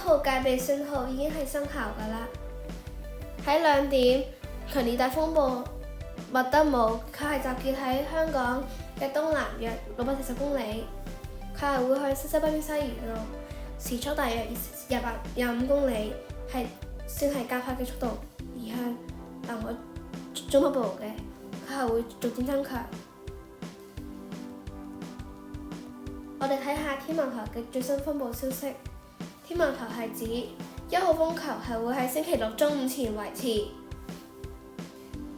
號戒備信號已經係生效㗎啦。喺2點，強烈大風暴麥德姆，佢係集結喺香港嘅東南約640公里，佢係會向西北偏西移動，時速大約25公里，算係加快嘅速度移向南海中北部嘅，佢係會逐漸增強。我哋睇下天文台嘅最新風暴消息。天文台係指1號風球係會喺星期六中午前維持。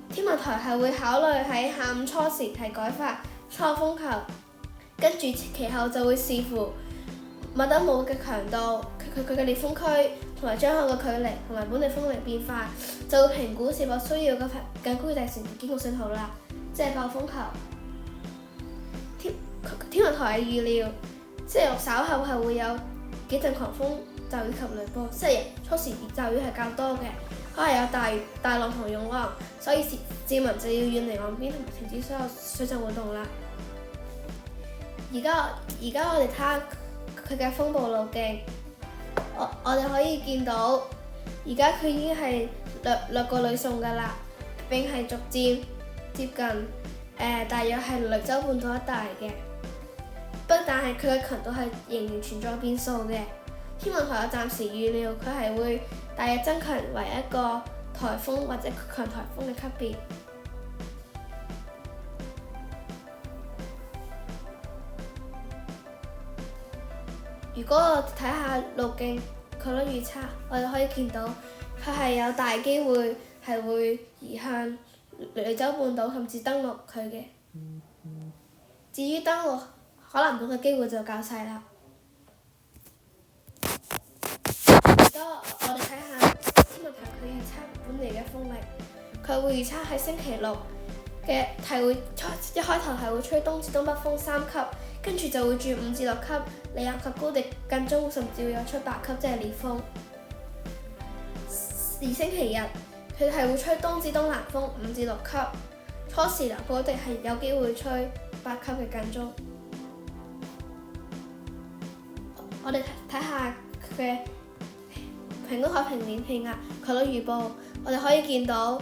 天文台係會考慮喺下午初時係改發7號風球，跟住其後就會視乎麥德姆嘅強度、佢嘅烈風區同埋張口嘅距離同埋本地風力變化，就會評估是否需要更高嘅地旋警告信號啦，即係8號風球。天文台係預料星期六稍後係會有幾陣狂風、驟雨及雷暴，星期日初時驟雨係較多嘅，可能有大浪同湧浪，所以市民就要遠離岸邊同埋停止所有水上活動啦。而家我哋睇下佢嘅風暴路徑，我哋可以見到，而家佢已經係掠過呂宋㗎啦，並係逐漸接近大約係雷州半島一帶嘅。但係佢嘅強度係仍然存在變數嘅。天文台有暫時預料佢係會大約增強為一個颱風或者強颱風嘅級別。如果我睇下路徑概率預測，我哋可以見到佢係有大機會係會移向雷州半島甚至登陸佢嘅。至於登陸可能到嘅機會就較細啦。而家我哋睇下天文台佢預測本地嘅風力，佢會預測喺星期六嘅係會一開頭係會吹東至東北風3級，跟住就會轉5至6級，離岸及高地間中甚至會有吹8級，即係烈風。而星期日佢係會吹東至東南風5至6級，初時南高地係有機會吹8級嘅間中。我哋睇下佢嘅平均海平面氣壓概率預報，我哋可以見到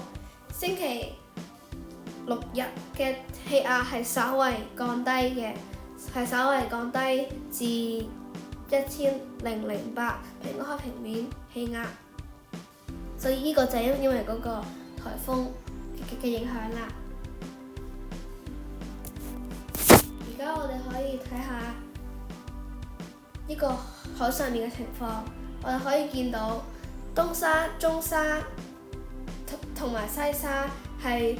星期六日嘅氣壓係稍為降低嘅，係稍為降低至1008平均海平面氣壓，所以呢個就係因為嗰個颱風嘅影響啦。而家我哋可以睇下呢個海上面嘅情況，我哋可以見到東沙、中沙同埋西沙係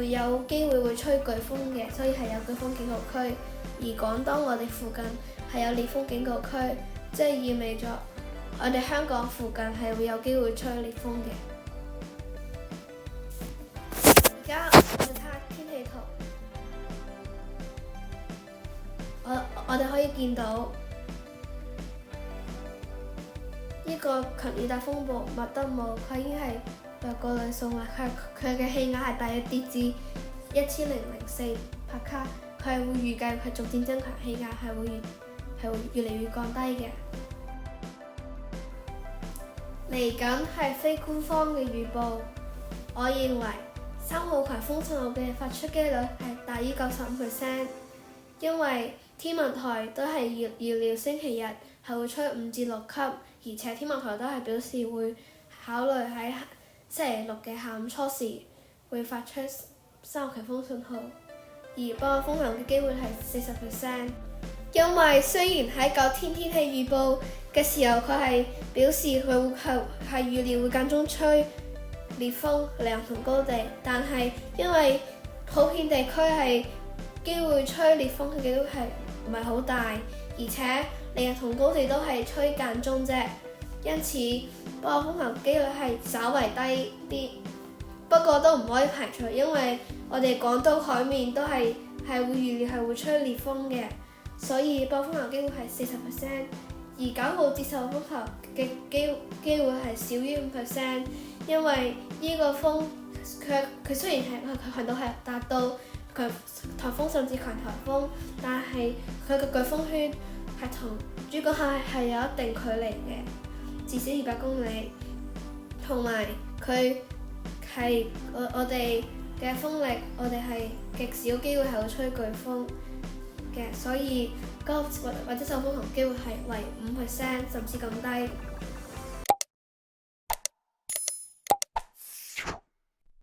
有機會會吹颶風嘅，所以係有颶風警告區。而廣東我哋附近係有烈風警告區，即係意味咗我哋香港附近係會有機會吹烈風嘅。而家我哋睇下天氣圖，我哋可以見到呢個強烈大風暴麥德姆，佢已經係掠過呂宋啦。佢嘅氣壓係大約跌至1004帕卡，佢係會預計係逐漸增強，氣壓係會越嚟越降低嘅。嚟緊係非官方嘅預報，我認為3號強風信號嘅發出機率係大於95%，因為天文台都係預料星期日係會吹5至6級，而且天文台都係表示會考慮喺星期六嘅下午初時會發出3號強風信號，而8號風球嘅機會係40%。因為雖然喺9天天氣預報嘅時候，佢係表示佢會係預料會間中吹烈風離岸同高地，但係因為普遍地區係機會吹烈風嘅機會係唔係好大，而且離岸同高地都係吹間中啫，因此8號風球機率係稍為低啲。不過都唔可以排除，因為我哋廣東海面都係會預料係會吹烈風嘅。所以8號風球機會係40%，而9號至10號風球嘅機會係少於5%，因為呢個風佢雖然係佢強度係達到強颱風甚至強颱風，但係佢嘅颶風圈係同珠江口係有一定距離嘅，至少200公里。同埋佢係我哋嘅風力，我哋係極少機會係會吹颶風嘅，所以高或者受風球機會係為5%甚至更低。